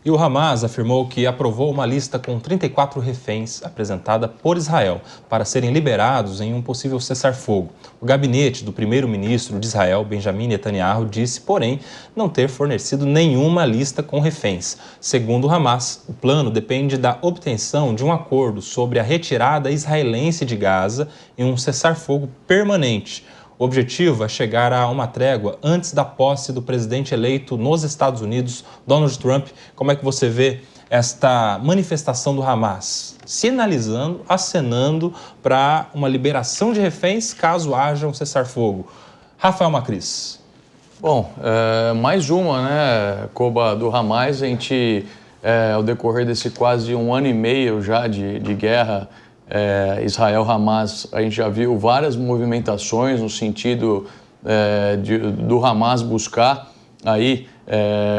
E o Hamas afirmou que aprovou uma lista com 34 reféns apresentada por Israel para serem liberados em um possível cessar-fogo. O gabinete do primeiro-ministro de Israel, Benjamin Netanyahu, disse, porém, não ter fornecido nenhuma lista com reféns. Segundo o Hamas, o plano depende da obtenção de um acordo sobre a retirada israelense de Gaza e um cessar-fogo permanente. O objetivo é chegar a uma trégua antes da posse do presidente eleito nos Estados Unidos, Donald Trump. Como é que você vê esta manifestação do Hamas? Sinalizando, acenando para uma liberação de reféns caso haja um cessar-fogo. Rafael Macris. Bom, mais uma, né, Koba, do Hamas. A gente, ao decorrer desse quase 1 ano e meio já de guerra, Israel-Hamas, a gente já viu várias movimentações no sentido do Hamas buscar aí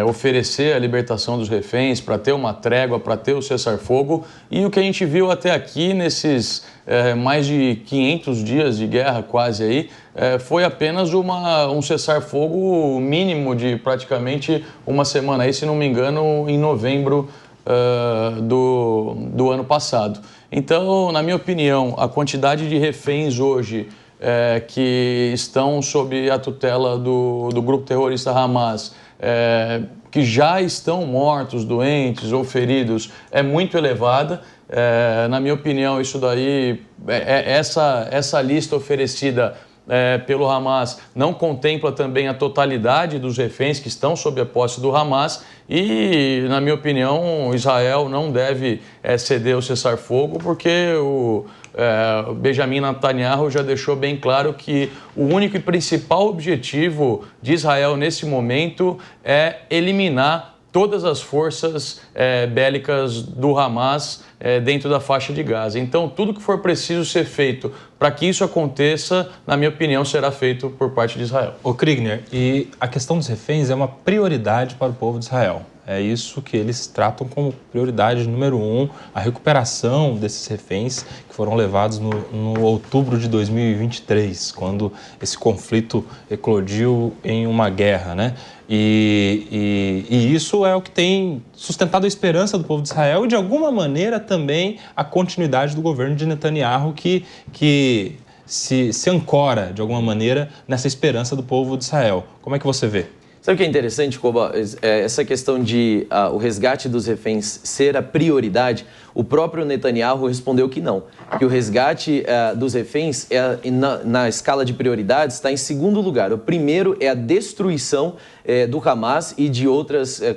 oferecer a libertação dos reféns para ter uma trégua, para ter o cessar-fogo. E o que a gente viu até aqui nesses mais de 500 dias de guerra quase aí, foi apenas um cessar-fogo mínimo de praticamente uma semana, aí, se não me engano, em novembro do ano passado. Então, na minha opinião, a quantidade de reféns hoje que estão sob a tutela do grupo terrorista Hamas, que já estão mortos, doentes ou feridos, é muito elevada. Na minha opinião, isso daí, essa lista oferecida pelo Hamas não contempla também a totalidade dos reféns que estão sob a posse do Hamas e, na minha opinião, Israel não deve ceder o cessar-fogo porque o Benjamin Netanyahu já deixou bem claro que o único e principal objetivo de Israel nesse momento é eliminar todas as forças bélicas do Hamas dentro da faixa de Gaza. Então, tudo que for preciso ser feito para que isso aconteça, na minha opinião, será feito por parte de Israel. Ô Kriegner, e a questão dos reféns é uma prioridade para o povo de Israel. É isso que eles tratam como prioridade número 1, a recuperação desses reféns que foram levados no outubro de 2023, quando esse conflito eclodiu em uma guerra, né? E isso é o que tem sustentado a esperança do povo de Israel e, de alguma maneira, também a continuidade do governo de Netanyahu, que se ancora, de alguma maneira, nessa esperança do povo de Israel. Como é que você vê? Sabe o que é interessante, Koba? Essa questão de o resgate dos reféns ser a prioridade, o próprio Netanyahu respondeu que não, que o resgate dos reféns na escala de prioridades está em segundo lugar. O primeiro é a destruição do Hamas e de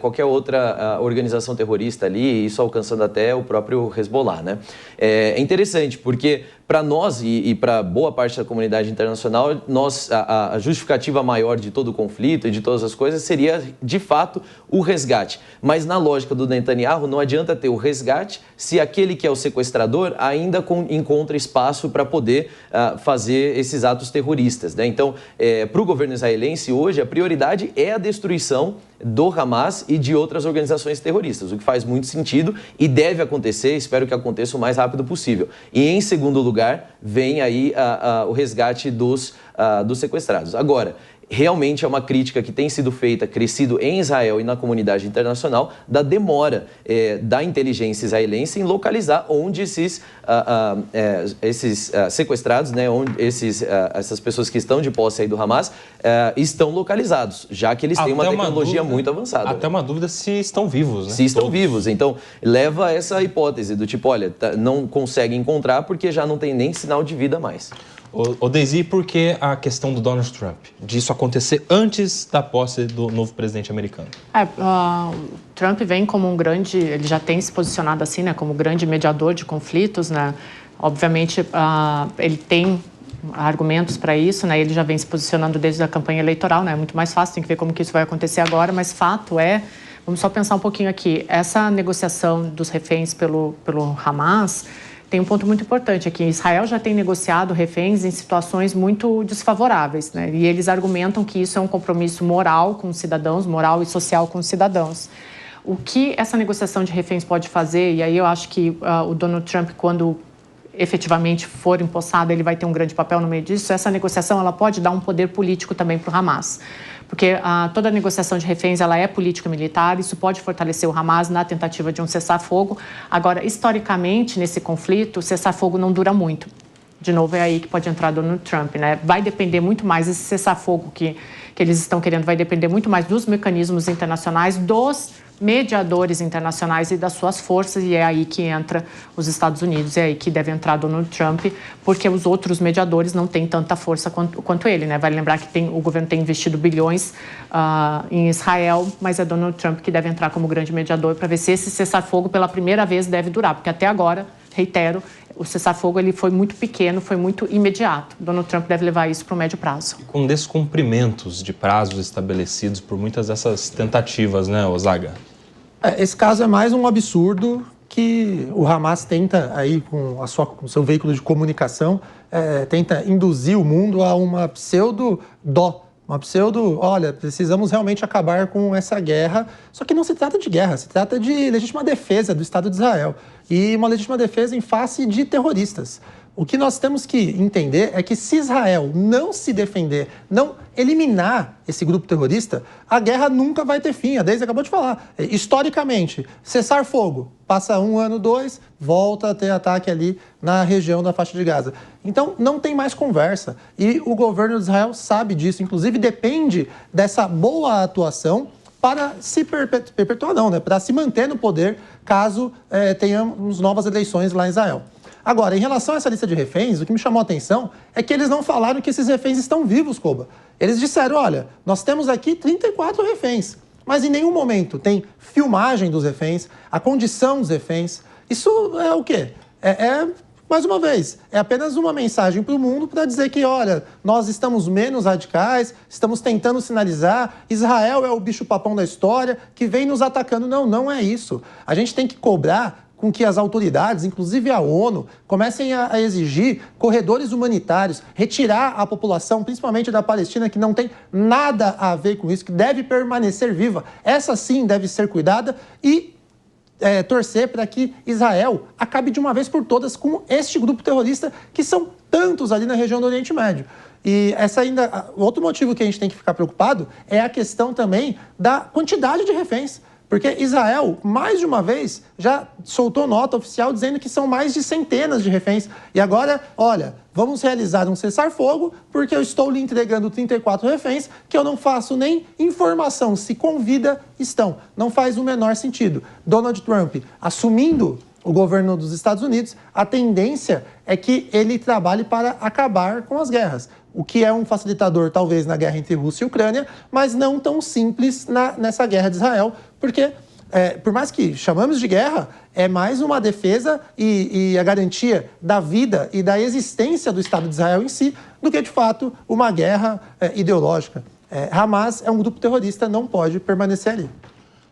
qualquer outra organização terrorista ali, isso alcançando até o próprio Hezbollah, né? É interessante porque para nós e para boa parte da comunidade internacional, a justificativa maior de todo o conflito e de todas as coisas seria, de fato, o resgate. Mas na lógica do Netanyahu, não adianta ter o resgate se aquele que é o sequestrador ainda encontra espaço para poder fazer esses atos terroristas, né? Então, para o governo israelense hoje, a prioridade é a destruição do Hamas e de outras organizações terroristas, o que faz muito sentido e deve acontecer, espero que aconteça o mais rápido possível. E em segundo lugar, vem aí o resgate dos sequestrados. Agora, realmente é uma crítica que tem sido feita, crescido em Israel e na comunidade internacional, da demora da inteligência israelense em localizar onde esses sequestrados, né, onde essas pessoas que estão de posse aí do Hamas estão localizados, já que eles têm uma tecnologia muito avançada. Até uma dúvida se estão vivos, né? Se estão vivos. Então, leva a essa hipótese do tipo, olha, não consegue encontrar porque já não tem nem sinal de vida mais. Ô Daisy, por que a questão do Donald Trump, disso acontecer antes da posse do novo presidente americano? Trump vem como ele já tem se posicionado assim, né, como grande mediador de conflitos, né? Obviamente, ele tem argumentos para isso, né? Ele já vem se posicionando desde a campanha eleitoral, né? É muito mais fácil, tem que ver como que isso vai acontecer agora, mas fato vamos só pensar um pouquinho aqui, essa negociação dos reféns pelo Hamas tem um ponto muito importante aqui. Israel já tem negociado reféns em situações muito desfavoráveis, né? E eles argumentam que isso é um compromisso moral com os cidadãos, moral e social com os cidadãos. O que essa negociação de reféns pode fazer, e aí eu acho que o Donald Trump, quando efetivamente for empossado, ele vai ter um grande papel no meio disso. Essa negociação ela pode dar um poder político também para o Hamas. Porque toda negociação de reféns ela é político-militar, isso pode fortalecer o Hamas na tentativa de um cessar-fogo. Agora, historicamente, nesse conflito, o cessar-fogo não dura muito. De novo, é aí que pode entrar Donald Trump, né? Vai depender muito mais, esse cessar-fogo que eles estão querendo, vai depender muito mais dos mecanismos internacionais, dos mediadores internacionais e das suas forças, e é aí que entra os Estados Unidos, é aí que deve entrar Donald Trump, porque os outros mediadores não têm tanta força quanto ele, né? Vale lembrar que o governo tem investido bilhões em Israel, mas é Donald Trump que deve entrar como grande mediador para ver se esse cessar-fogo pela primeira vez deve durar, porque até agora, reitero, o cessar-fogo ele foi muito pequeno, foi muito imediato. Donald Trump deve levar isso para o médio prazo. Com descumprimentos de prazos estabelecidos por muitas dessas tentativas, né, Ozaga? Esse caso é mais um absurdo que o Hamas tenta, aí, com o seu veículo de comunicação, tenta induzir o mundo a uma pseudo-dó. Uma pseudo, olha, precisamos realmente acabar com essa guerra. Só que não se trata de guerra, se trata de legítima defesa do Estado de Israel. E uma legítima defesa em face de terroristas. O que nós temos que entender é que se Israel não se defender, não eliminar esse grupo terrorista, a guerra nunca vai ter fim. A Deise acabou de falar. Historicamente, cessar fogo, passa 1 ano, 2, volta a ter ataque ali na região da faixa de Gaza. Então, não tem mais conversa. E o governo de Israel sabe disso. Inclusive, depende dessa boa atuação para se perpetuar, não, né? Para se manter no poder caso tenhamos novas eleições lá em Israel. Agora, em relação a essa lista de reféns, o que me chamou a atenção é que eles não falaram que esses reféns estão vivos, Koba. Eles disseram, olha, nós temos aqui 34 reféns, mas em nenhum momento tem filmagem dos reféns, a condição dos reféns. Isso é o quê? Mais uma vez, é apenas uma mensagem para o mundo para dizer que, olha, nós estamos menos radicais, estamos tentando sinalizar, Israel é o bicho-papão da história que vem nos atacando. Não, não é isso. A gente tem que cobrar com que as autoridades, inclusive a ONU, comecem a exigir corredores humanitários, retirar a população, principalmente da Palestina, que não tem nada a ver com isso, que deve permanecer viva. Essa sim deve ser cuidada e torcer para que Israel acabe de uma vez por todas com este grupo terrorista, que são tantos ali na região do Oriente Médio. E outro motivo que a gente tem que ficar preocupado é a questão também da quantidade de reféns. Porque Israel, mais de uma vez, já soltou nota oficial dizendo que são mais de centenas de reféns. E agora, olha, vamos realizar um cessar-fogo porque eu estou lhe entregando 34 reféns que eu não faço nem informação se com vida estão. Não faz o menor sentido. Donald Trump assumindo o governo dos Estados Unidos, a tendência é que ele trabalhe para acabar com as guerras. O que é um facilitador, talvez, na guerra entre Rússia e Ucrânia, mas não tão simples nessa guerra de Israel, porque, por mais que chamamos de guerra, é mais uma defesa e a garantia da vida e da existência do Estado de Israel em si, do que, de fato, uma guerra ideológica. Hamas é um grupo terrorista, não pode permanecer ali.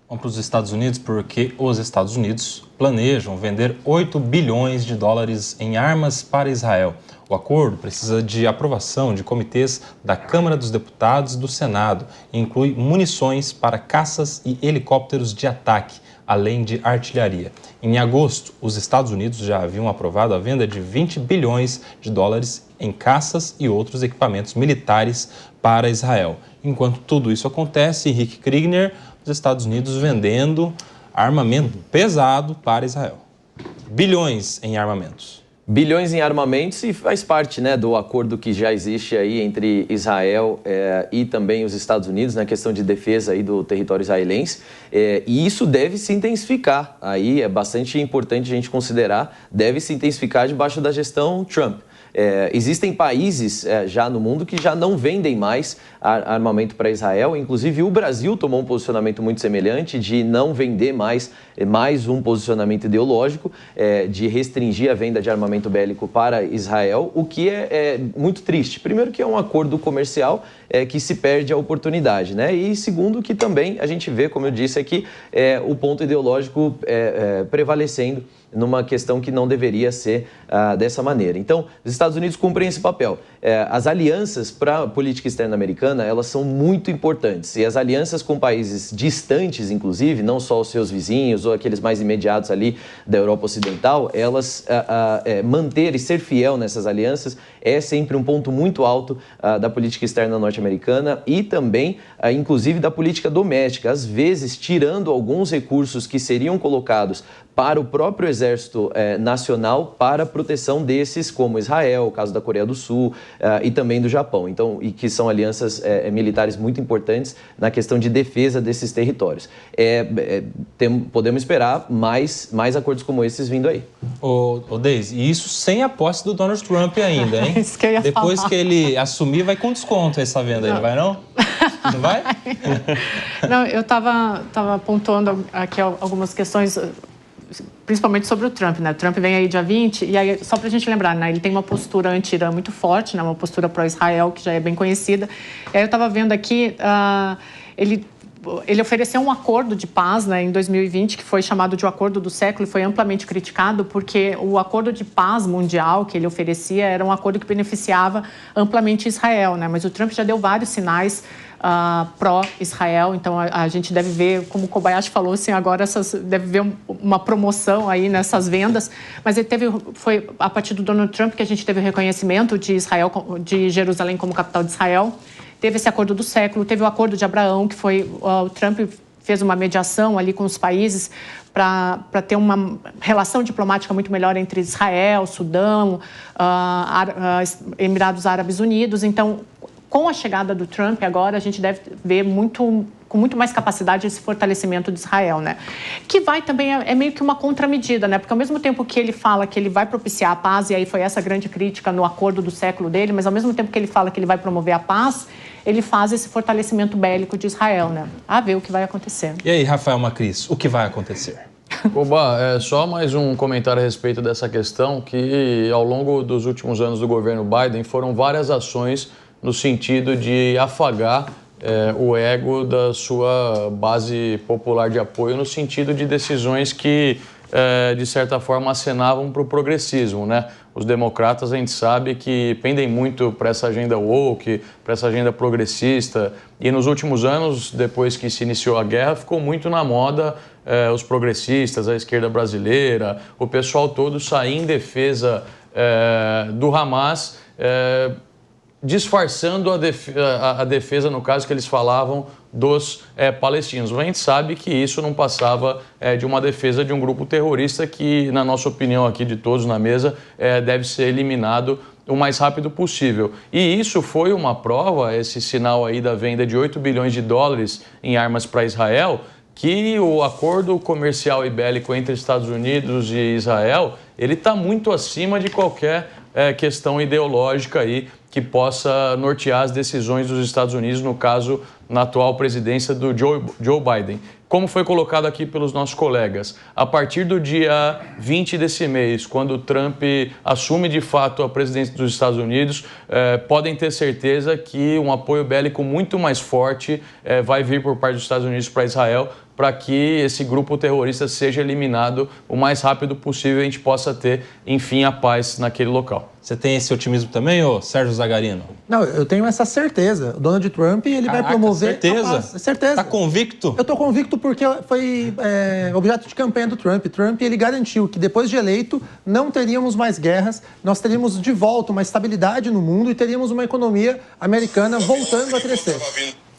Vamos para os Estados Unidos, porque os Estados Unidos planejam vender 8 bilhões de dólares em armas para Israel. O acordo precisa de aprovação de comitês da Câmara dos Deputados e do Senado e inclui munições para caças e helicópteros de ataque, além de artilharia. Em agosto, os Estados Unidos já haviam aprovado a venda de 20 bilhões de dólares em caças e outros equipamentos militares para Israel. Enquanto tudo isso acontece, Henrique Kriegner, os Estados Unidos vendendo armamento pesado para Israel. Bilhões em armamentos. Bilhões em armamentos e faz parte, né, do acordo que já existe aí entre Israel e também os Estados Unidos na questão de defesa aí do território israelense, e isso deve se intensificar. Aí é bastante importante a gente considerar, deve se intensificar debaixo da gestão Trump. Existem países já no mundo que já não vendem mais armamento para Israel, inclusive o Brasil tomou um posicionamento muito semelhante de não vender mais um posicionamento ideológico, de restringir a venda de armamento bélico para Israel, o que é muito triste. Primeiro que é um acordo comercial que se perde a oportunidade, né? E segundo que também a gente vê, como eu disse aqui, o ponto ideológico prevalecendo numa questão que não deveria ser dessa maneira. Então, os Estados Estados Unidos cumprem esse papel. As alianças para a política externa americana, elas são muito importantes. E as alianças com países distantes, inclusive, não só os seus vizinhos ou aqueles mais imediatos ali da Europa Ocidental, elas manter e ser fiel nessas alianças é sempre um ponto muito alto da política externa norte-americana e também, inclusive, da política doméstica. Às vezes, tirando alguns recursos que seriam colocados para o próprio exército nacional para a proteção desses, como Israel, o caso da Coreia do Sul e também do Japão. Então, e que são alianças militares muito importantes na questão de defesa desses territórios. Podemos esperar mais acordos como esses vindo aí. Ô Deise, e isso sem a posse do Donald Trump ainda, hein? Isso que eu ia Depois falar. que ele assumir, vai com desconto essa venda aí, não vai não? Não vai? Não, eu estava pontuando aqui algumas questões, principalmente sobre o Trump, né? O Trump vem aí dia 20, e aí, só para a gente lembrar, né? Ele tem uma postura anti-Irã muito forte, né? Uma postura pró-Israel, que já é bem conhecida. E aí eu estava vendo aqui, ele ofereceu um acordo de paz, né, em 2020, que foi chamado de o acordo do século e foi amplamente criticado porque o acordo de paz mundial que ele oferecia era um acordo que beneficiava amplamente Israel, né? Mas o Trump já deu vários sinais pró-Israel, então a gente deve ver, como o Kobayashi falou, assim, agora deve ver uma promoção aí nessas vendas, mas foi a partir do Donald Trump que a gente teve o reconhecimento de Israel, de Jerusalém como capital de Israel. Teve esse acordo do século, teve o acordo de Abraão, que foi o Trump fez uma mediação ali com os países para ter uma relação diplomática muito melhor entre Israel, Sudão, Emirados Árabes Unidos. Então, com a chegada do Trump agora, a gente deve ver com muito mais capacidade esse fortalecimento de Israel, né? Que vai também, é meio que uma contramedida, né? Porque ao mesmo tempo que ele fala que ele vai propiciar a paz, e aí foi essa grande crítica no acordo do século dele, mas ao mesmo tempo que ele fala que ele vai promover a paz, ele faz esse fortalecimento bélico de Israel, né? A ver o que vai acontecer. E aí, Rafael Macris, o que vai acontecer? Oba, só mais um comentário a respeito dessa questão, que ao longo dos últimos anos do governo Biden foram várias ações no sentido de afagar o ego da sua base popular de apoio, no sentido de decisões que, de certa forma, acenavam para o progressismo, né? Os democratas, a gente sabe que pendem muito para essa agenda woke, para essa agenda progressista, e nos últimos anos, depois que se iniciou a guerra, ficou muito na moda os progressistas, a esquerda brasileira, o pessoal todo sair em defesa do Hamas, disfarçando a defesa, no caso que eles falavam, dos palestinos. A gente sabe que isso não passava de uma defesa de um grupo terrorista que, na nossa opinião aqui de todos na mesa, deve ser eliminado o mais rápido possível. E isso foi uma prova, esse sinal aí da venda de 8 bilhões de dólares em armas para Israel, que o acordo comercial e bélico entre Estados Unidos e Israel, ele está muito acima de qualquer questão ideológica aí que possa nortear as decisões dos Estados Unidos, no caso, na atual presidência do Joe Biden. Como foi colocado aqui pelos nossos colegas, a partir do dia 20 desse mês, quando o Trump assume de fato a presidência dos Estados Unidos, podem ter certeza que um apoio bélico muito mais forte vai vir por parte dos Estados Unidos para Israel, para que esse grupo terrorista seja eliminado o mais rápido possível e a gente possa ter, enfim, a paz naquele local. Você tem esse otimismo também, ô Sérgio Zagarino? Não, eu tenho essa certeza. O Donald Trump, ele vai promover certeza? a paz. Certeza. Tá convicto? Eu tô convicto porque foi objeto de campanha do Trump. Trump, ele garantiu que depois de eleito não teríamos mais guerras, nós teríamos de volta uma estabilidade no mundo e teríamos uma economia americana voltando a crescer.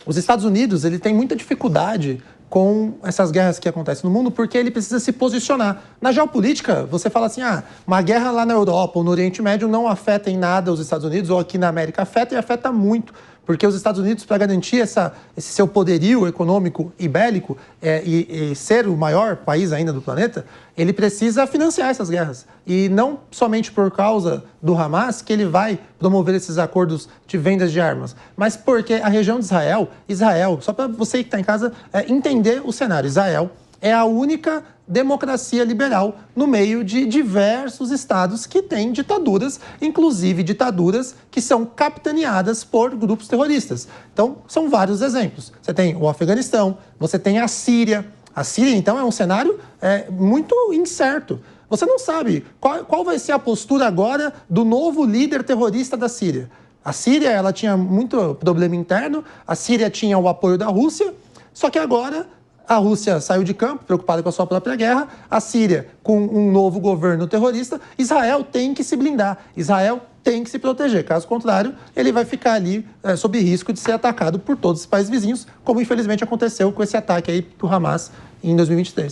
Os Estados Unidos, ele tem muita dificuldade com essas guerras que acontecem no mundo, porque ele precisa se posicionar. Na geopolítica, você fala assim, uma guerra lá na Europa ou no Oriente Médio não afeta em nada os Estados Unidos, ou aqui na América afeta e afeta muito, porque os Estados Unidos, para garantir esse seu poderio econômico e bélico e ser o maior país ainda do planeta, ele precisa financiar essas guerras. E não somente por causa do Hamas que ele vai promover esses acordos de vendas de armas, mas porque a região de Israel, só para você que está em casa entender o cenário, Israel é a única democracia liberal no meio de diversos estados que têm ditaduras, inclusive ditaduras que são capitaneadas por grupos terroristas. Então, são vários exemplos. Você tem o Afeganistão, você tem a Síria. A Síria, então, é um cenário muito incerto. Você não sabe qual vai ser a postura agora do novo líder terrorista da Síria. A Síria, ela tinha muito problema interno, a Síria tinha o apoio da Rússia, só que agora a Rússia saiu de campo, preocupada com a sua própria guerra, a Síria com um novo governo terrorista, Israel tem que se blindar, Israel tem que se proteger, caso contrário, ele vai ficar ali sob risco de ser atacado por todos os países vizinhos, como infelizmente aconteceu com esse ataque aí do Hamas em 2023.